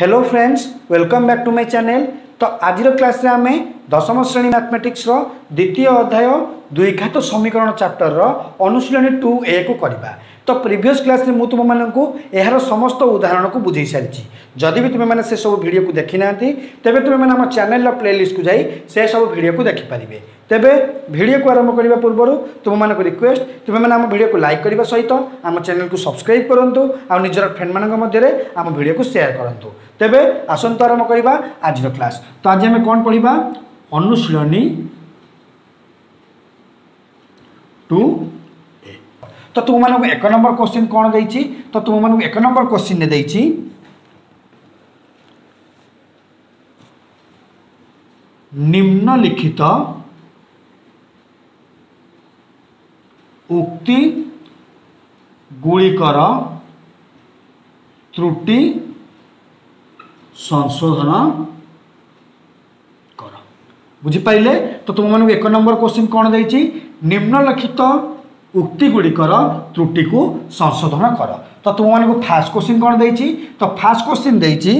Hello friends, welcome back to my channel. तो आज class रे आमे दशम श्रेणी मैथमेटिक्स रो द्वितीय अध्याय द्विघात समीकरण चैप्टर रो अनुशीलनी 2A को करबा। तो प्रीवियस क्लास रे मु तुम मानकु एहार समस्त उदाहरण को बुझाई सारिछि। जदि भी तुम माने से सब वीडियो को देखि नांती तेबे तुम माने हम चैनल रो प्लेलिस्ट को जाई से सब वीडियो को देखि परिबे। तेबे वीडियो को आरंभ करबा पूर्व तुम मानक रिक्वेस्ट तुम माने हम वीडियो को लाइक करबा सहित हम चैनल को सब्सक्राइब करंतु आ निजर फ्रेंड मानक मध्य रे हम वीडियो को शेयर करंतु। तेबे आसंत आरंभ करबा आज क्लास। तो आज हम कोन पढिबा अनुशीलनी 2A। तो तुम मानक एक नंबर क्वेश्चन कौन देछि? तो तुम मानक एक नंबर क्वेश्चन ने देछि निम्नलिखित उक्ति गुड़िकर त्रुटि संशोधन कर। बुझिपारे? तो तुम मानक एक नंबर क्वेश्चन कौन देछि निम्नलिखित उक्ति गुड़िकर त्रुटि को संशोधन कर। तो तुम मानक फास्ट क्वेश्चन कौन देछि? तो फास्ट क्वेश्चन देछि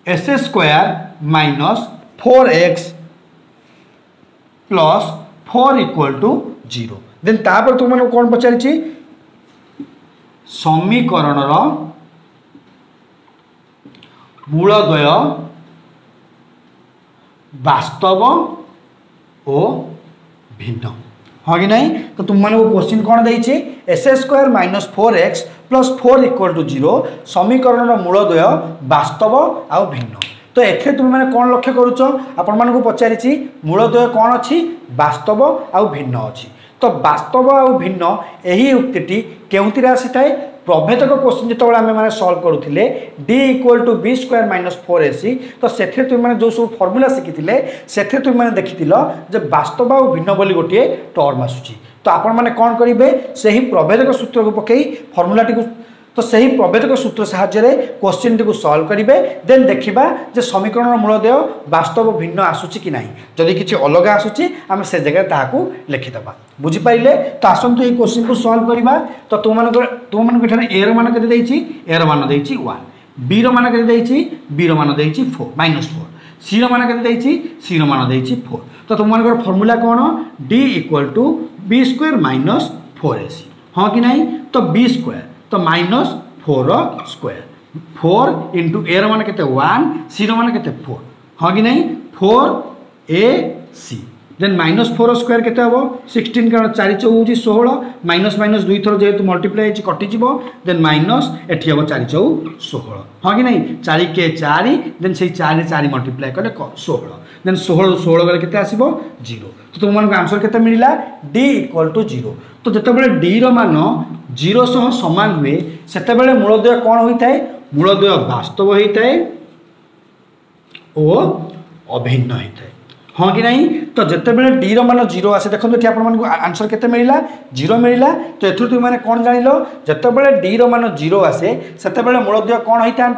s² - 4x + 4 = 0। देन तापर तुम मानक कौन पचारिछि समीकरण मूलद्वय वास्तव और भिन्न। हाँ कि नहीं? तो तुम मानक क्वेश्चन कौन देछि s² - 4x + 4 = 0 समीकरण मूलद्वय वास्तव आ भिन्न। तो एथे तुम माने कौन लक्ष्य करूछ आपण मानक पचारिछि मूलद्वय कौन अछि वास्तव आ भिन्न अछि। तो वास्तव आ भिन्न एही उक्तिटी केउतिरे आसीथाय प्रभेदक क्वेश्चन जिते आम मैंने सल्व करूँ d = b² - 4ac। तो से तुम मैंने जो सब फर्मूला शिखी से तुम मैंने देखी वास्तव आ भिन्न बोली गोटे टर्म आसूची। तो आपण मैंने कौन करेंगे से ही प्रभेदक सूत्र को पकई फर्मूलाटी को तो सही प्रभेदक सूत्र साहाय्य क्वेश्चन टी सल्व करेंगे। देन देखा जे समीकरण मूलद्वय वास्तव भिन्न आसूची कि ना। जदि किसी अलग आसूची आम से जगह ताकू लिखिदबा। बुझिपारे? तो आसतु ये क्वेश्चन को सल्व करवा। तो तुम मानक ए मान के ए मान 1, बी मान के बी मान 4 -4, सी मान के सी मान 4। तो तुम मान फर्मूला कौन d = b² - 4ac। हाँ कि नहीं? तो b² तो -4² 4 × ए मान के 1, सी मान के 4। हाँ कि नहीं? 4ac देन -4² के हम 16 कारण 4 × 4 = 16 माइनस माइनस 2 थर जेहेतु मल्टीप्लाई कटिज देन माइनस एटी हम 4 × 16। हाँ कि नहीं? 4 के 4 देन से 4 4 मल्टीप्लाई कले 16 देन 16 16 गले केते आसीबो 0। तो तुम मानक आंसर केते मिलिला d = 0। तो जते बेले d रो मान 0 सह समान हुए सेते बेले मूलद्वय कौन होता है मूलद्वय वास्तव होता है और अभिन्न होता है। हाँ कि नहीं? तो जिते बड़े डी रो मान 0 आसे देखो ये आप आंसर केते मिलिला 0 मिलिला। तो एथु तुम मैंने कौन जान जिते बड़े डी रो मान 0 आसे सेते बेले मूलद्वय कौन होता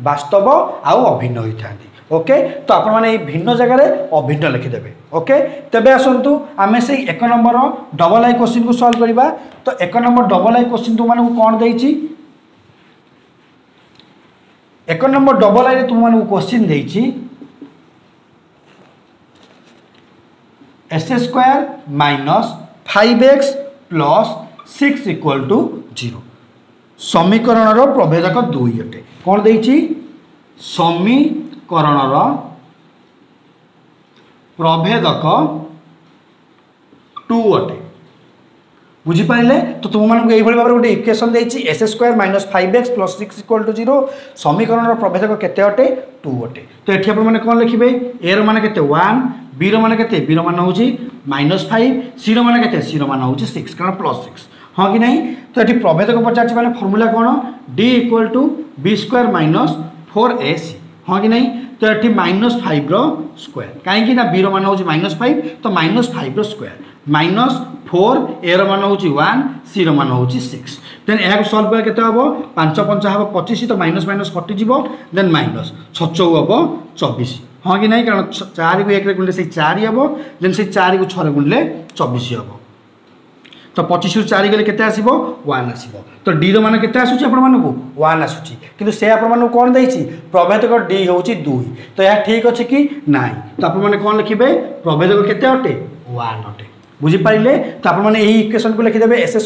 वास्तव आउ अभिन्न होता। ओके? तो आपण माने भिन्न जगह अभिन्न लिखिदेवे। ओके? तेबे आसतु आम से 1 नंबर डबल आई क्वेश्चन को सल्व करवा। तो 1 नंबर डबल आई क्वेश्चन तुम मानक कौन देछि 1 नंबर डबल आई तुम मानक क्वेश्चन देछि s² - 5x + 6 = 0 समीकरण प्रभेदक 2 अटे। कौन देछि समीकरण प्रभेदक 2 अटे। बुझिपारे? तो तुम मानक ये भाव गोटे इक्वेशन देछि s² - 5x + 6 = 0 समीकरण प्रभेदक केते अटे 2 अटे। तो ये आप कौन लिखे ए मान के 1, बी मान के बी मान हूँ -5, सी मान के सी मान हूँ 6 कारण +6। हाँ कि नहीं? तो ये प्रभेदक पचार मैंने फर्मूला कौन d = b² - 4ac। हाँ कि नहीं? तो ये -5 कहीं बी मान हूँ -5 तो -5 -4 ए मान हूँ 1, सी मान हूँ 6। देन यह सल्व कर केते हम 5 5 हम 25 तो माइनस माइनस कटिज देन माइनस 6 6 हम 24। हाँ कि नहीं? कारण 4 को 1 गुणिले से 4 हम देन से 4 को 6 गुणिले 24 हम। तो तो 25 रु 4 गले केते आसीबो 1 आसीबो तो डी रो मान केते आसुची आपण मानकु 1 आसुची किंतु से आपण मानकु कोन देइची प्रभेदक डी होउची 2 तो या ठीक अछि कि नाही तो आपण माने कोन लिखिबे प्रभेदक केते अटे 1 अटे बुझी पाइले तो आपण माने एही इक्वेशन को लिखि देबे s² -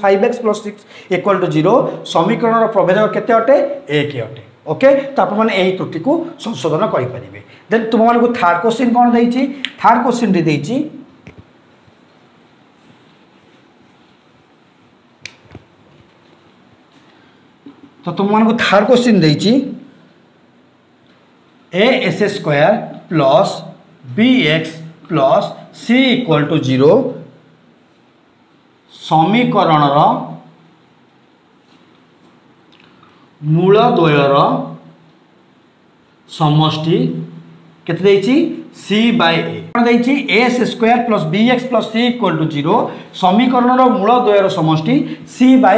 5x + 6 = 0 समीकरण रो प्रभेदक केते अटे 1 अटे ओके तो आपण माने एही त्रुटि को संशोधन करि परिबे देन तुम मानकु थर्ड क्वेश्चन कोन देइची थर्ड क्वेश्चन दी देइची तो तुम मानकु third question देइची a² + bx + c = 0 समीकरण मूल द्वयर समष्टि केते देइची c/a कोन देइची a² + bx + c = 0 समीकरण मूल द्वयर समष्टि c/a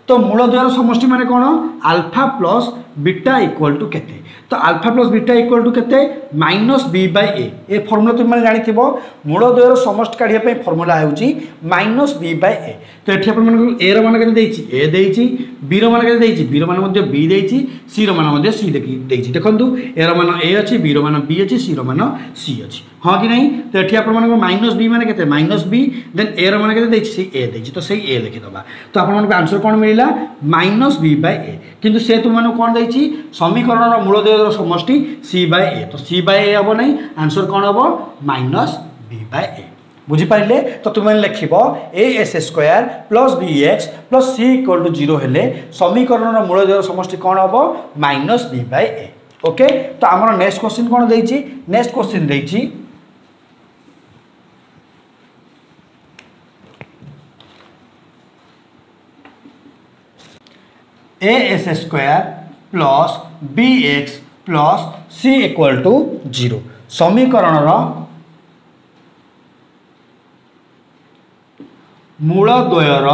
तो मूल द्वयर समष्टि माने कोन alpha plus beta equal to केते तो alpha plus beta equal to केते -b/a ए फार्मूला तुम माने जानि थिबो मूल द्वयर समष्टि काढिया पे फार्मूला हेउची -b/a तो एठी अपन मन ए रो मान केते देइची a देइची b रो मान केते देइची b रो मान मध्ये b देइची c रो मान मध्ये c देइची देखंतु ए रो मान a अछि b रो मान b अछि c रो मान c अछि हां कि नहीं तो एठी अपन मन -b माने केते -b देन a रो मान केते देइची c a देइची तो सही a लिखि दबा तो अपन मन आंसर कोन मिलिला -b/a किंतु से तुम मन कोन देइची समीकरण रो मूल द्वयर समष्टि c/a तो c/a हबो नहीं आंसर कोन हबो -b/a बुझी पाइले तो तुम लिखिबो a² + bx + c = 0 हेले समीकरण रो मूल द्वयर समष्टि कोन हबो -b/a ओके तो हमर नेक्स्ट क्वेश्चन कोन देइची next question देइची a² + bx + c = 0 समीकरण मूल द्वयर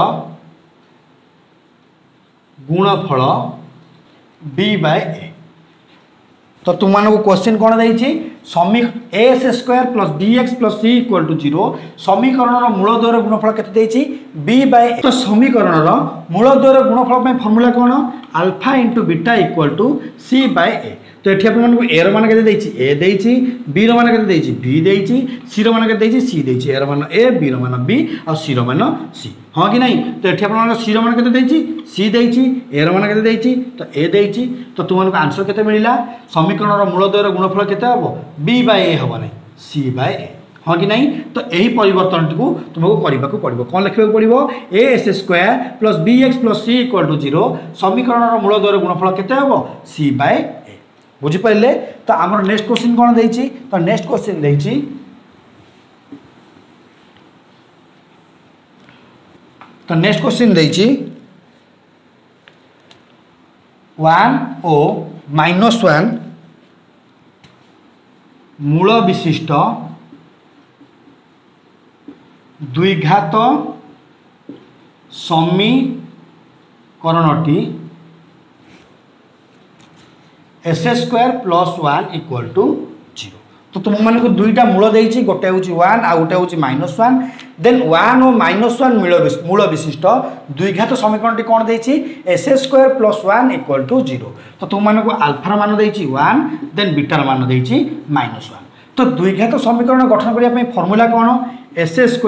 गुणफल b/a तो तुम मानक क्वेश्चन कौन देइची a² + bx + c = 0 समीकरण मूल द्वयर गुणफल केते देइची b/a तो समीकरण मूल द्वयर गुणफल पे फार्मूला कोन अल्फा * बीटा = c/a तो एठी अपन मानक a रो मान केते देइची a देइची b रो मान केते देइची b देइची c रो मान केते देइची c देइची a रो मान a b रो मान b और c रो मान c हां कि नहीं तो एठी अपन मानक c रो मान केते देइची c देइची a रो मान केते देइची तो a देइची तो तुम मानक आंसर केते मिलिला समीकरण मूल द्वयर गुणफल केते हबो b/a हबो नहीं c/a हाँ कि नहीं तो यही परिवर्तन को तुमको करने को पड़ो कौन लिखा पड़ो a² + bx + c = 0 समीकरण मूल द्वयर गुणफल केते हबो c/a बुझी पाइले तो आमर नेक्स्ट क्वेश्चन कौन देइची तो नेक्स्ट क्वेश्चन देइची तो नेक्स्ट क्वेश्चन देइची 1 o -1 मूल विशिष्ट द्विघात समीकरणटी s² + 1 = 0 तो तुम मान को दुईटा मूल देइची गोटे होची 1 आ गोटे होची -1 देन 1 और -1 मूल विशिष्ट द्विघात समीकरणटी कोन देइची s² + 1 = 0 तो तुम मान को अल्फा मान देइची 1 देन बीटा मान देइची -1 तो द्विघात समीकरण गठन करिया पे फार्मूला कोन s² -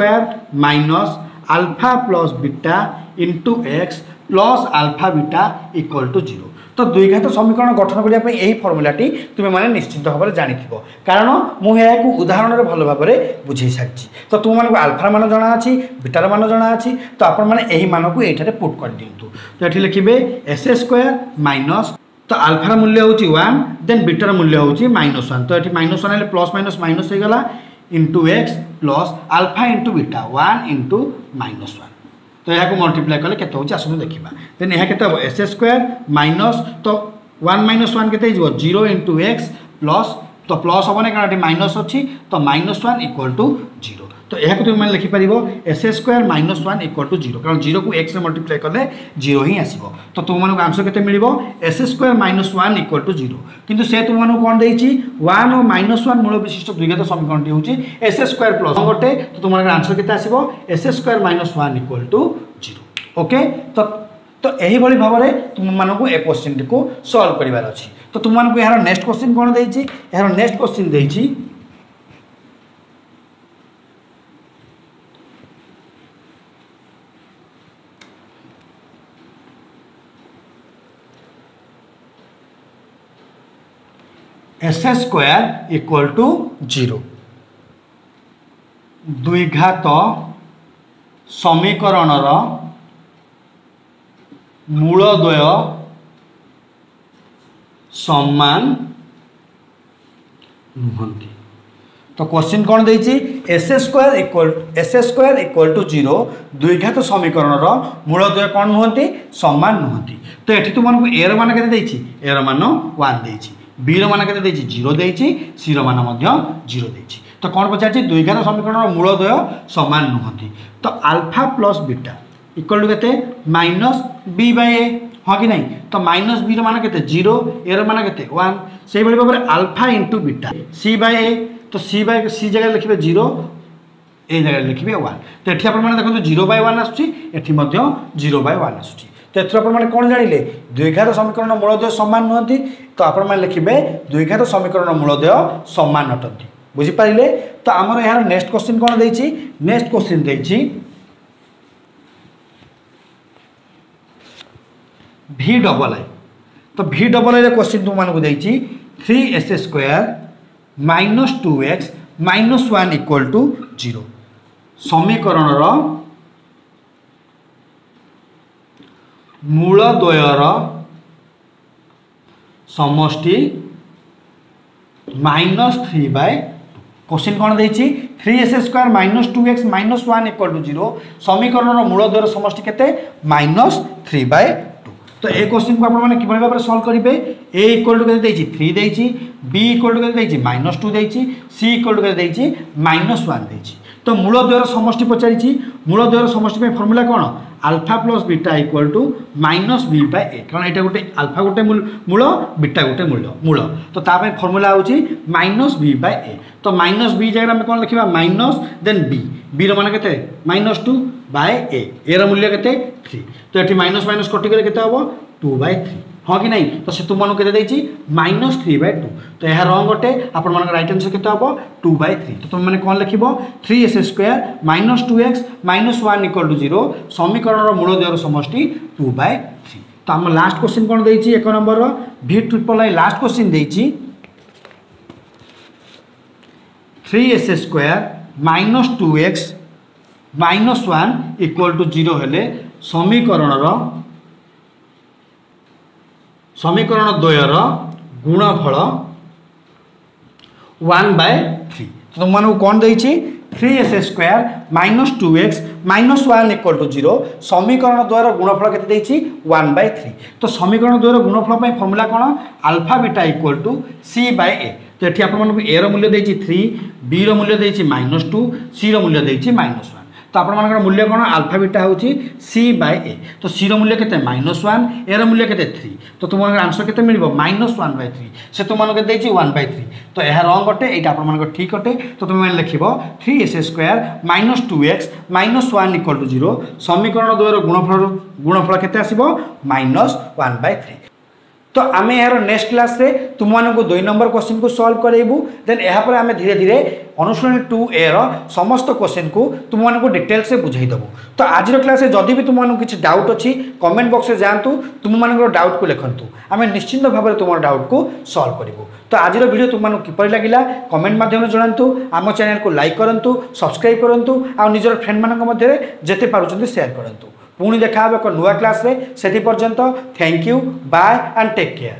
alpha + beta * x + alpha beta = 0 तो द्विघात समीकरण गठन करिया पे एही फार्मूलाटी तुमे माने निश्चित भाव में जानिथिबो कारण मु एयाकु उदाहरण रे भलो भाबरे बुझेई सारछि तो तुम माने अल्फा मान जणा अछि बीटा मान जणा अछि तो आपण माने एही मान को एठारे पुट कर दियंतु तो एठी लिखिबे s² - तो अल्फा मूल्य होची 1 देन बीटा मूल्य होची -1 तो एठी -1 हेले प्लस माइनस माइनस हे गला * x + अल्फा * बीटा 1 * -1 तो यहाँ को मल्टीप्लाई कले केते होची आसु देखिबा देन यहाँ केते s² - तो 1 - 1 केते हो 0 * x + तो प्लस हम ना कारण माइनस अच्छी तो -1 इक्वल टू 0 तो यह तुम मैंने लिखिपर एस स्क्वायर -1 इक्वल टू 0 कारण 0 को x मल्टीप्लाई कले 0 ही आसो तो तुम मानक आंसर के मिल एस स्क्वायर -1 इक्वल टू 0 किंतु से तुम मानक कौन देती 1 और -1 मूल विशिष्ट द्विघात समीकरण हूँ एस स्क्वायर प्लस गोटे तो तुम आंसर के आसो S square -1 equal to 0 okay तो यही भाव में तुम मानक ए क्वेश्चन टी को सॉल्व करार अच्छी तो तुम मानक यार नेक्स्ट क्वेश्चन कौन देती यार नेक्स्ट क्वेश्चन देती एस स्क्वायर इक्वल टू 0 द्विघात समीकरण मूलद्वय समान नुहंती तो क्वेश्चन कौन देती एस स्क्वायर इक्वल टू 0 द्विघात समीकरण मूलद्वय कौन नुहंती समान नुहंती तो ये तुमको एर मान के एर मान 1 देती बी मान के 0 देती सी मान 0 देती तो कौन पचार द्विघात समीकरण मूलद्वय समान नुहंती तो alpha plus beta equal to के माइनस बी बाय ए हाँ कि नहीं तो माइनस बी मान के 0 एर मान के 1 से भाव में अल्फा इंटू बीटा सी बाय ए तो सी जगह लिखे 0 ए जगह लिखे 1 तो ये आप देखो 0/1 आसुँच 0/1 आसुँच तो ये कौन जानिले द्विघात समीकरण मूलद्वय समान नुहंती तो आप लिखे द्विघात समीकरण मूलद्वय समान अटंती बुझीपारे तो आमर यार नेक्स्ट क्वेश्चन कौन देती नेक्स्ट क्वेश्चन देती V डबल आई तो V डबल आई क्वेश्चन तुमको देती 3s square -2x -1 equal to 0 समीकरण मूलद्वयर समष्टि -3/2 क्वेश्चन कौन देती 3s square -2x -1 equal to 0 समीकरण मूलद्वयर समष्टि केते -3/2 तो ये क्वेश्चन को आपने कि भाव में सॉल्व करेंगे ए इक्वल टू के 3 देती बी इक्वल टू के -2 देती सी इक्वल टू के -1 देती तो मूलद्वयर समष्टि पचारि मूलद्वयर समष्टि में फॉर्मूला कौन alpha plus beta equal to -b/a कारण यहाँ गोटे अल्फा गोटे मूल बीटा गोटे मूल तो ताप फॉर्मूला हूँ -b/a तो -b जगह आम कौन लिखा माइनस देन बी मान के -2/a एर मूल्य के 3 तो ये माइनस माइनस कटिगले के 2/3 हाँ कि नहीं तो से तुम के -3/2 तो यह रंग गोटे आपण राइट आंसर के 2/3 तो तुम मैंने कौन लिख 3s square -2x -1 equal to 0 समीकरण मूलद्वयर समष्टि 2/3 तो आम लास्ट क्वेश्चन कौन देती 1 number V triple I last question देती 3s square -2x -1 equal to 0 हेले समीकरण द्वयर गुणफल 1/3 तो तुम मानक कौन देती 3s square -2x -1 equal to 0 समीकरण द्वयर गुणफल के 1/3 तो समीकरण द्वयर गुणफल फॉर्मूला कौन alpha beta equal to c/a तो ये आप ए मूल्य देती 3 बी मूल्य देती -2 सी मूल्य देती -1 तो आप मूल्य कौन अल्फा बीटा हूँ c/a तो सी मूल्य के -1 एर मूल्य के 3 तो तुम आंसर के मिल -1/3 से तुमको देती 1/3 तो यह रंग अटे यहाँ आप ठीक अटे तो तुम लिख 3s square -2x -1 equal to 0 समीकरण द्वयर गुणफल के -1/3 तो आम यार नेक्स्ट क्लास रे तुम मानक 2 नंबर क्वेश्चन को सॉल्व करेबू देन यापर आम धीरे धीरे अनुशीलनी 2A समस्त क्वेश्चन को तुम मानक डिटेल से बुझाईदेबू तो आज क्लास जदि भी तुम किसी डाउट अच्छी कमेंट बॉक्स में जातु तुम मान डाउट को लिखतु आम निश्चिंत भाव में तुम डाउट को सॉल्व करूँ तो आज वीडियो तुम किपर लगे कमेंट माध्यम जनातु आम चैनल को लाइक करूँ सब्सक्राइब करूँ आ निजर फ्रेंड मान मध्य जेते पारुछंती शेयर करूँ पुणी देखा एक नुआ क्लास रे से पर्यंत thank you bye and take care.